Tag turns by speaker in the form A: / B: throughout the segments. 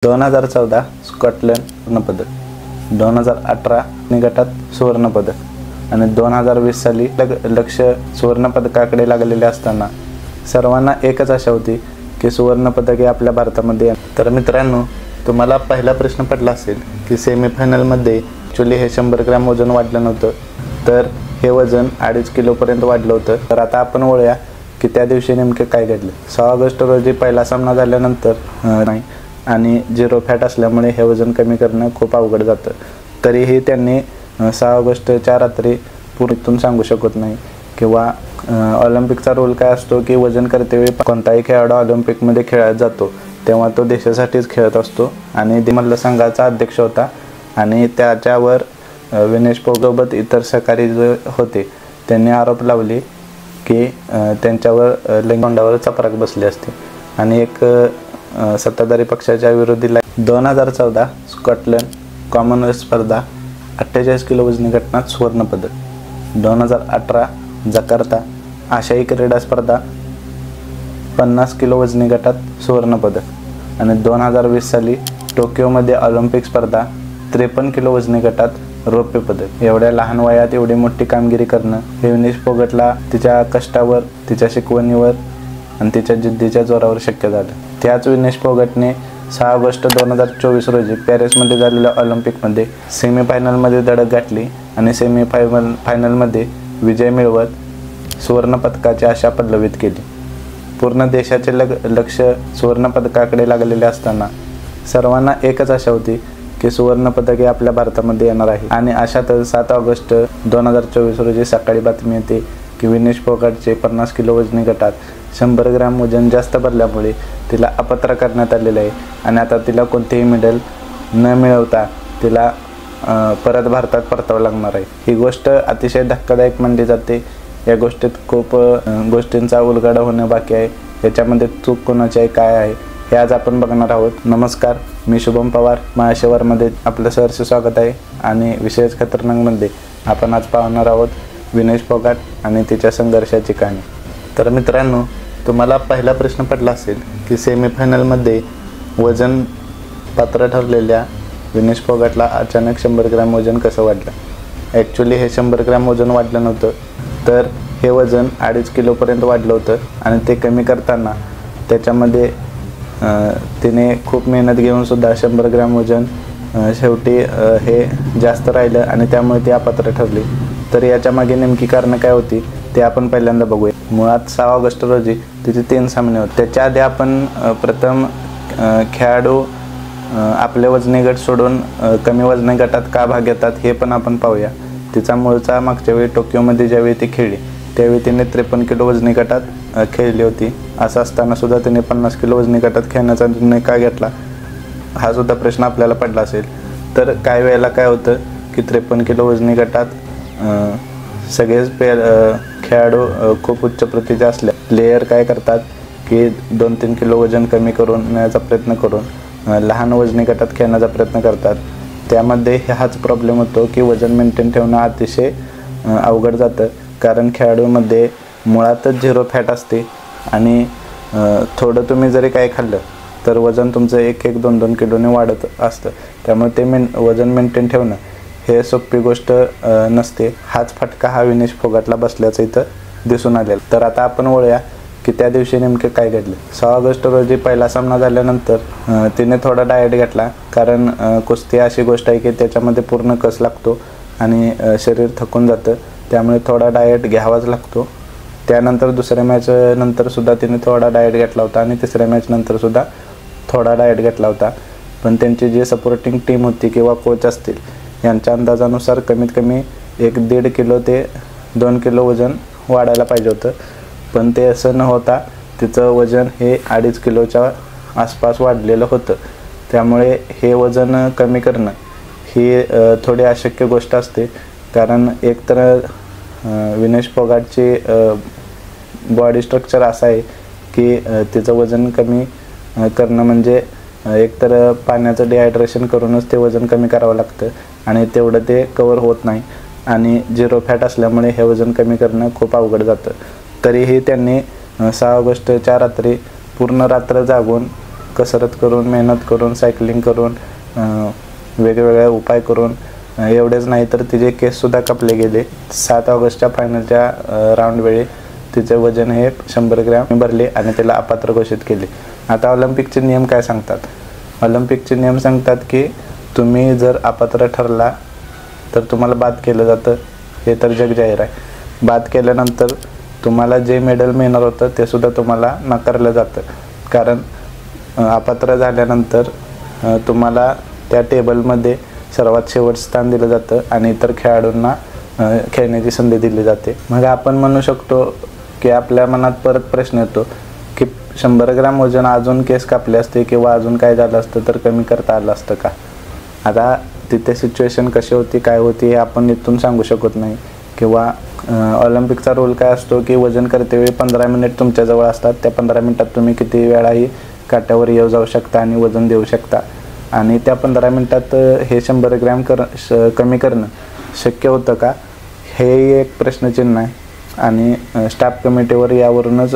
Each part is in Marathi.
A: 2014 स्कॉटलंड सुवर्णपदक, 2018 गटात सुवर्णपदक आणि 2020 साली लक्ष सुवर्णपदकाकडे लागलेले असताना सर्वांना एकच आशा होती की सुवर्णपदक हे आपल्या भारतामध्ये. तर मित्रांनो, तुम्हाला पहिला प्रश्न पडला असेल की सेमीफायनलमध्ये ॲक्च्युली हे 100 ग्रॅम वजन वाढलं नव्हतं, तर हे वजन 2.5 किलोपर्यंत वाढलं होतं. तर आता आपण वळूया की त्या दिवशी नेमके काय घडलं. 6 ऑगस्ट रोजी पहिला सामना झाल्यानंतर नाही आणि 0 फॅट असल्यामुळे हे वजन कमी करणं खूप अवघड जातं. तरीही त्यांनी 6 ऑगस्टच्या रात्री पूर्वीतून सांगू शकत नाही किंवा ऑलिम्पिकचा रूल काय असतो की वजन करतेवेळी कोणताही खेळाडू ऑलिम्पिकमध्ये खेळायला जातो तेव्हा तो देशासाठीच खेळत असतो आणि मल्ल संघाचा अध्यक्ष होता आणि त्याच्यावर विनेश फोगाटसोबत इतर सहकारी जे होते त्यांनी आरोप लावले की त्यांच्यावर लैंगिक चपराक बसली असते आणि एक सत्ताधारी पक्षाच्या विरोधीला. 2014 स्कॉटलंड कॉमनवेल्थ स्पर्धा 48 किलो वजनी गटात सुवर्णपदक, 2018 जकार्ता आशियाई क्रीडा स्पर्धा 50 किलो वजनी गटात सुवर्णपदक आणि 2020 साली टोकियोमध्ये ऑलिम्पिक स्पर्धा 53 किलो वजनी गटात रौप्य पदक. एवढ्या लहान वयात एवढी मोठी कामगिरी करणं हे विनेश फोगाटला तिच्या कष्टावर, तिच्या शिकवणीवर आणि तिच्या जिद्दीच्या जोरावर शक्य झालं. त्याच विनेश फोगाटने 6 ऑगस्ट 2024 रोजी पॅरिसमध्ये झालेल्या ऑलिम्पिकमध्ये सेमीफायनलमध्ये धडक गाठली आणि फायनलमध्ये विजय मिळवत सुवर्णपदकाची आशा पल्लवित केली. पूर्ण देशाचे लक्ष सुवर्णपदकाकडे लागलेले असताना सर्वांना एकच आशा होती की सुवर्णपदक हे आपल्या भारतामध्ये येणार आहे. आणि अशातच 7 ऑगस्ट 2024 रोजी सकाळी बातमी येते की विनेश फोगाटचे 50 किलो वजनी गटात 100 ग्रॅम वजन जास्त भरल्यामुळे तिला अपात्र करण्यात आलेलं आहे आणि आता तिला कोणतेही मेडल न मिळवता तिला परत भारतात परतावं लागणार आहे. ही गोष्ट अतिशय धक्कादायक मानली जाते. या गोष्टीत खूप गोष्टींचा उलगडा होणं बाकी आहे. याच्यामध्ये चूक कोणाची आहे, काय आहे हे आज आपण बघणार आहोत. नमस्कार, मी शुभम पवार. महाशिवरमध्ये आपलं सहर्ष स्वागत आहे आणि विशेष खतरनाकमध्ये आपण आज पाहणार आहोत विनेश फोगाट आणि तिच्या संघर्षाची कहाणी. तर मित्रांनो, तुम्हाला पहिला प्रश्न पडला असेल की सेमीफायनलमध्ये वजन पात्र ठरलेल्या विनेश फोगाटला अचानक 100 ग्रॅम वजन कसं वाढलं. ॲक्च्युली हे 100 ग्रॅम वजन वाढलं नव्हतं, तर हे वजन 2.5 किलोपर्यंत वाढलं होतं आणि ते कमी करताना त्याच्यामध्ये तिने खूप मेहनत घेऊनसुद्धा 100 ग्रॅम वजन शेवटी हे जास्त राहिलं आणि त्यामुळे ती अपात्र ठरली. तर याच्यामागे नेमकी कारणं काय होती ते आपण पहिल्यांदा बघूया. मुळात 6 ऑगस्ट रोजी तिचे 3 सामने होते. त्याच्या आधी आपण प्रथम खेळाडू आपले वजनी गट सोडून कमी वजनी गटात का भाग घेतात हे पण आपण पाहूया. तिचा मूळचा मागच्या वेळी टोकियोमध्ये ज्यावेळी ती खेळली त्यावेळी तिने 53 किलो वजनी गटात खेळली होती. असं असताना सुद्धा तिने 50 किलो वजनी गटात खेळण्याचा निर्णय का घेतला हा सुद्धा प्रश्न आपल्याला पडला असेल. तर काही वेळेला काय होतं की 53 किलो वजनी गटात सगळेच खेळाडू खूप उच्च प्रतीचे असल्या प्लेयर काय करतात की 2-3 किलो वजन कमी करून नेण्याचा प्रयत्न करून लहान वजनी गटात खेळण्याचा प्रयत्न करतात. त्यामध्ये हाच प्रॉब्लेम होतो की वजन मेंटेन ठेवणं अतिशय अवघड जातं, कारण खेळाडूमध्ये मुळातच 0 फॅट असते आणि थोडं तुम्ही जरी काय खाल्लं तर वजन तुमचं 1-2 किलोने वाढत असतं. त्यामुळे ते वजन मेंटेन ठेवणं हे सोपी गोष्ट नसते. हाच फटका हा विनेश फोगाटला बसल्याचं इथं दिसून आलेलं. तर आता आपण वळूया की त्या दिवशी नेमके काय घडले. 6 ऑगस्ट रोजी पहिला सामना झाल्यानंतर तिने थोडा डाएट घेतला, कारण कुस्ती अशी गोष्ट आहे की त्याच्यामध्ये पूर्ण कस लागतो आणि शरीर थकून जातं, त्यामुळे थोडा डाएट घ्यावाच लागतो. त्यानंतर दुसऱ्या मॅच नंतरसुद्धा तिने थोडा डाएट घेतला होता आणि तिसऱ्या मॅच नंतरसुद्धा थोडा डाएट घेतला होता. पण त्यांची जी सपोर्टिंग टीम होती किंवा कोच असतील यांच्या अंदाजानुसार कमीत कमी 1-1.5 किलो ते 2 किलो वजन वाढायला पाहिजे होतं, पण ते असं न होता तिचं वजन हे 2.5 किलोच्या आसपास वाढलेलं होतं. त्यामुळे हे वजन कमी करणं ही थोडी अशक्य गोष्ट असते, कारण एकतर विनेश फोगाटची बॉडी स्ट्रक्चर असं आहे की तिचं वजन कमी करणं म्हणजे एकतर पाण्याचं डिहायड्रेशन करूनच ते वजन कमी करावं लागतं आणि तेवढं ते कवर होत नाही आणि 0 फॅट असल्यामुळे हे वजन कमी करणं खूप अवघड जातं. तरीही त्यांनी 6 ऑगस्टच्या रात्री पूर्ण रात्र जागून कसरत करून, मेहनत करून, सायकलिंग करून, वेगवेगळे उपाय करून, एवढेच नाही तर तिचे केससुद्धा कापले गेले. 7 ऑगस्टच्या फायनलच्या राऊंडवेळी तिचे वजन हे 100 ग्रॅम भरले आणि तिला अपात्र घोषित केले. आता ऑलिम्पिकचे नियम काय सांगतात? ऑलिम्पिकचे नियम सांगतात की तुम्ही जर अपात्र ठरला तर तुम्हाला बाद केलं जातं. हे तर जग जाहीर आहे. बाद केल्यानंतर तुम्हाला जे मेडल मिळणार होतं ते सुद्धा तुम्हाला नाकारलं जातं. कारण अपात्र झाल्यानंतर तुम्हाला त्या टेबलमध्ये सर्वात शेवट स्थान दिलं जातं आणि इतर खेळाडूंना खेळण्याची संधी दिली जाते. मग आपण म्हणू शकतो की आपल्या मनात परत प्रश्न येतो की 100 ग्रॅम वजन अजून केस कापले असते किंवा अजून काय झालं असतं तर कमी करता आलं असतं का? आता तिथे सिच्युएशन कशी होती, काय होती हे आपण इथून सांगू शकत नाही. किंवा ऑलिम्पिकचा रूल काय असतो की वजन करतेवेळी 15 मिनिट तुमच्याजवळ असतात. त्या 15 मिनिटात तुम्ही किती वेळाही काट्यावर येऊ जाऊ शकता आणि वजन देऊ शकता. आणि त्या 15 मिनिटात हे 100 ग्रॅम कमी करणं शक्य होतं का, हे एक प्रश्नचिन्ह आहे. आणि स्टाफ कमिटीवर यावरूनच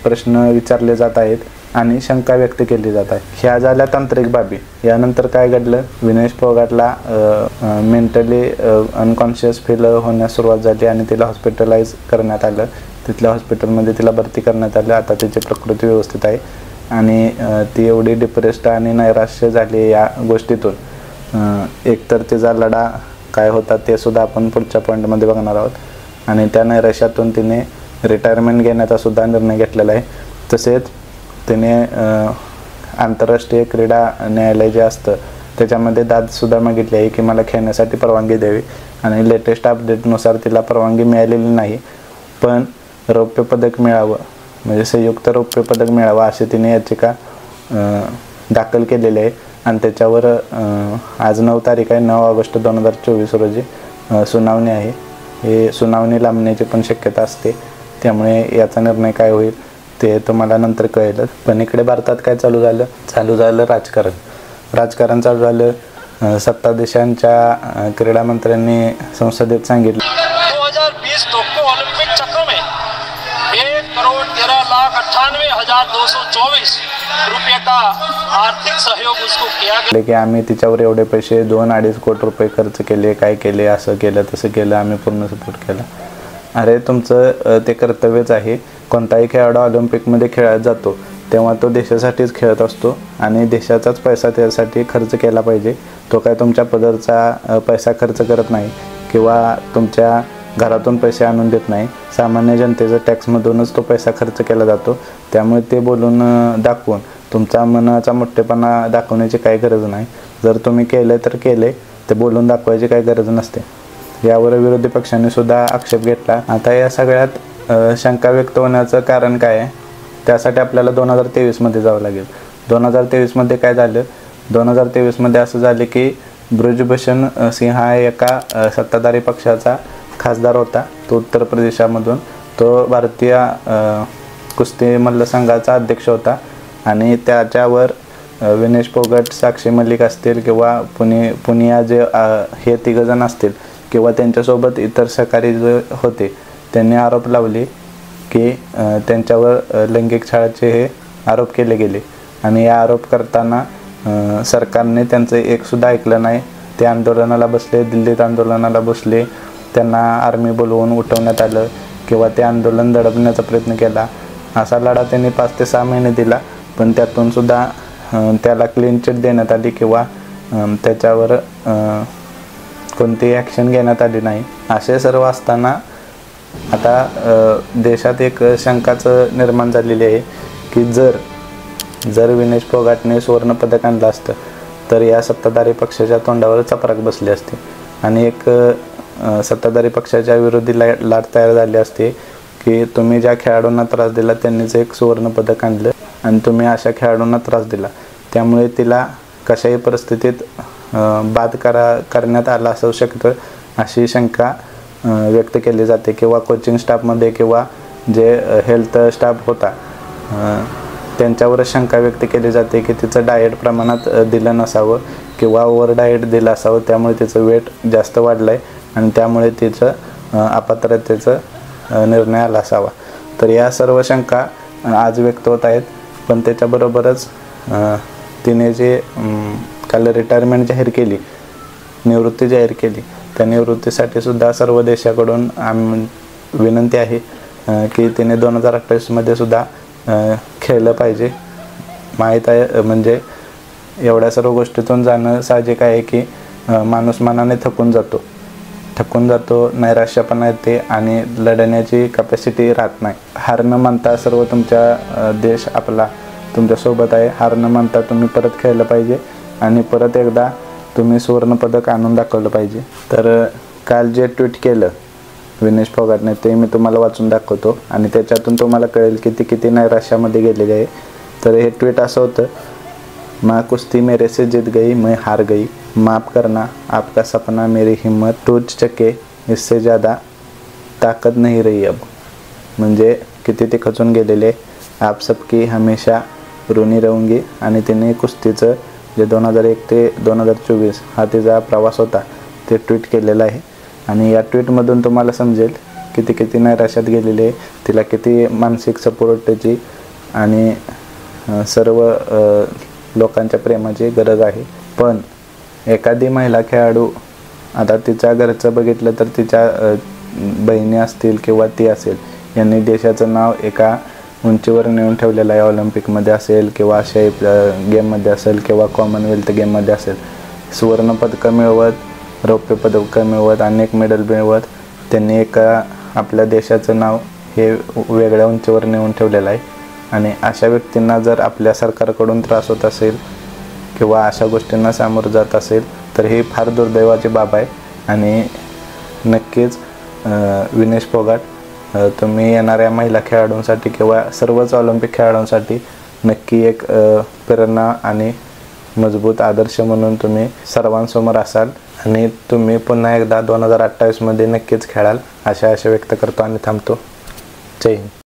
A: प्रश्न विचारले जात आहेत आणि शंका व्यक्त केली जात आहे. ह्या झाल्या तांत्रिक बाबी. यानंतर काय घडलं? विनेश फोगाटला मेंटली अनकॉन्शियस फील होण्यास सुरुवात झाली आणि तिला हॉस्पिटलाइज करण्यात आलं. तिथल्या हॉस्पिटलमध्ये तिला भरती करण्यात आलं. आता तिची प्रकृती व्यवस्थित आहे आणि ती एवढी डिप्रेस्ड आणि नैराश्य झाली या गोष्टीतून. एकतर तिचा लढा काय होता ते सुद्धा आपण पुढच्या पॉईंटमध्ये बघणार आहोत. आणि त्या नैराश्यातून तिने रिटायरमेंट घेण्याचा सुद्धा निर्णय घेतलेला आहे. तसेच तिने आंतरराष्ट्रीय क्रीडा न्यायालय जे असतं त्याच्यामध्ये दादसुद्धा मागितली आहे की मला खेळण्यासाठी परवानगी द्यावी. आणि लेटेस्ट अपडेटनुसार तिला परवानगी मिळालेली नाही, पण रौप्य पदक मिळावं म्हणजे संयुक्त रौप्य पदक मिळावं अशी तिने याचिका दाखल केलेली आहे. आणि त्याच्यावर आज 9 तारीख आहे, 9 ऑगस्ट 2024 रोजी सुनावणी आहे. हे सुनावणी लांबण्याची पण शक्यता असते. त्यामुळे याचा निर्णय काय होईल ते तुम्हाला नंतर कळेल. पण इकडे भारतात काय चालू झालं राजकारण चालू झालं. सत्ताधीशांच्या क्रीडा मंत्र्यांनी संसदेत सांगितलं
B: 2020 टोक्यो ओलंपिक चक्र में 1,13,98,224 रुपये का आर्थिक सहयोग उसको किया गया
A: की आम्ही तिच्यावर एवढे पैसे 2-2.5 कोटी रुपये खर्च केले, काय केले, असं केलं तसं केलं, आम्ही पूर्ण सपोर्ट केला. अरे तुमचं ते कर्तव्यच आहे. कोणताही खेळाडू ऑलिम्पिकमध्ये खेळायला जातो तेव्हा तो देशासाठीच खेळत असतो आणि देशाचाच पैसा त्यासाठी खर्च केला पाहिजे. तो काय तुमच्या पदरचा पैसा खर्च करत नाही किंवा तुमच्या घरातून पैसे आणून देत नाही. सामान्य जनतेचं टॅक्समधूनच तो पैसा खर्च केला जातो. त्यामुळे ते बोलून दाखवून तुमचा मनाचा मोठेपणा दाखवण्याची काही गरज नाही. जर तुम्ही केले तर केले, ते बोलून दाखवायची काही गरज नसते. यावर विरोधी पक्षांनी सुद्धा आक्षेप घेतला. आता या सगळ्यात शंका व्यक्त होण्याचं कारण काय आहे? त्यासाठी आपल्याला 2023 जावं लागेल. 2023 काय झालं? 2023 असं झालं की बृजभूषण सिंह हा एका सत्ताधारी पक्षाचा खासदार होता. तो उत्तर प्रदेशामधून. तो भारतीय कुस्ती मल्ल संघाचा अध्यक्ष होता आणि त्याच्यावर विनेश फोगाट, साक्षी मलिक असतील किंवा पुनिया जे हे तिघजण असतील किंवा त्यांच्यासोबत इतर सहकारी जे होते त्यांनी आरोप लावले की त्यांच्यावर लैंगिक छळाचे हे आरोप केले गेले. आणि या आरोप करताना सरकारने त्यांचं एकसुद्धा ऐकलं नाही. ते आंदोलनाला बसले, दिल्लीत आंदोलनाला बसले. त्यांना आर्मी बोलवून उठवण्यात आलं किंवा ते आंदोलन दडपण्याचा प्रयत्न केला. असा लढा त्यांनी 5 ते 6 महिने दिला. पण त्यातून सुद्धा त्याला क्लीन चिट देण्यात आली किंवा त्याच्यावर कोणतीही ॲक्शन घेण्यात आली नाही. असे सर्व असताना आता देशात एक शंकाचं निर्माण झालेली आहे की जर विनेश फोगाटने सुवर्णपदक आणलं असतं तर या सत्ताधारी पक्षाच्या तोंडावर चपराक बसली असते आणि एक सत्ताधारी पक्षाच्या विरोधी लाट तयार झाली असते की तुम्ही ज्या खेळाडूंना त्रास दिला त्यांनीच एक सुवर्णपदक आणलं आणि तुम्ही अशा खेळाडूंना त्रास दिला. त्यामुळे तिला कशाही परिस्थितीत बाद करण्यात आला असू शकतं अशी शंका व्यक्त केली जाते. किंवा कोचिंग स्टाफमध्ये किंवा जे हेल्थ स्टाफ होता त्यांच्यावर शंका व्यक्त केली जाते की तिचं डाएट प्रमाणात दिलं नसावं किंवा ओव्हर डाएट दिलं असावं. त्यामुळे तिचं वेट जास्त वाढलं आहे आणि त्यामुळे तिचं अपात्रतेचा निर्णय आला असावा. तर या सर्व शंका आज व्यक्त होत आहेत. पण त्याच्याबरोबरच तिने जे काल रिटायरमेंट जाहीर केली, निवृत्ती जाहीर केली, त्या निवृत्तीसाठी सुद्धा सर्व देशाकडून विनंती आहे की तिने 2028मध्ये सुद्धा खेळलं पाहिजे. माहीत आहे म्हणजे एवढ्या सर्व गोष्टीतून जाणं साहजिक आहे की माणूस मनाने थकून जातो, नैराश्यपणा येते आणि लढण्याची कॅपॅसिटी राहत नाही. हार न मानता सर्व तुमच्या देश आपला तुमच्यासोबत आहे. हार न मानता तुम्ही परत खेळलं पाहिजे आणि परत एकदा तुम्ही सुवर्णपदक आणून दाखवलं पाहिजे. तर काल जे ट्विट केलं विनेश फोगाटने ते मी तुम्हाला वाचून दाखवतो आणि त्याच्यातून तुम्हाला कळेल की ती किती नैराश्यामध्ये गेलेली आहे. तर हे ट्विट असं होतं, माँ कुश्ती मेरे से जीत गई, मैं हार गई, माफ़ करना आपका सपना मेरी हिम्मत टूट चुके, इससे ज़्यादा ताकत नहीं रही अब. म्हणजे किती ते खचून गेलेले, आप सबकी हमेशा ऋणी रहूंगी. आणि तिने कुस्तीचं जे 2001 ते 2024 हा तिचा प्रवास होता ते ट्विट केलेलं आहे. आणि या ट्विटमधून तुम्हाला समजेल किती नैराश्यात गेलेली आहे, तिला किती मानसिक सपोर्टची आणि सर्व लोकांच्या प्रेमाची गरज आहे. पण एखादी महिला खेळाडू, आता तिच्या घरचं बघितलं तर तिच्या बहिणी असतील किंवा ती असेल, यांनी देशाचं नाव एका उंचीवर नेऊन ठेवलेलं आहे. ऑलिम्पिकमध्ये असेल किंवा आशियाई गेममध्ये असेल किंवा कॉमनवेल्थ गेममध्ये असेल, सुवर्णपदकं मिळवत, रौप्य पदकं मिळवत, अनेक मेडल मिळवत त्यांनी एका आपल्या देशाचं नाव हे वेगळ्या उंचीवर नेऊन ठेवलेलं आहे. आणि अशा व्यक्तींना जर आपल्या सरकारकडून त्रास होत असेल किंवा अशा गोष्टींना सामोरं जात असेल तर ही फार दुर्दैवाची बाब आहे. आणि नक्कीच विनेश फोगाट, तुम्ही येणाऱ्या महिला खेळाडूंसाठी किंवा सर्वच ऑलिम्पिक खेळाडूंसाठी नक्की एक प्रेरणा आणि मजबूत आदर्श म्हणून तुम्ही सर्वांसमोर असाल आणि तुम्ही पुन्हा एकदा 2028मध्ये नक्कीच खेळाल अशा व्यक्त करतो आणि थांबतो. जय हिंद.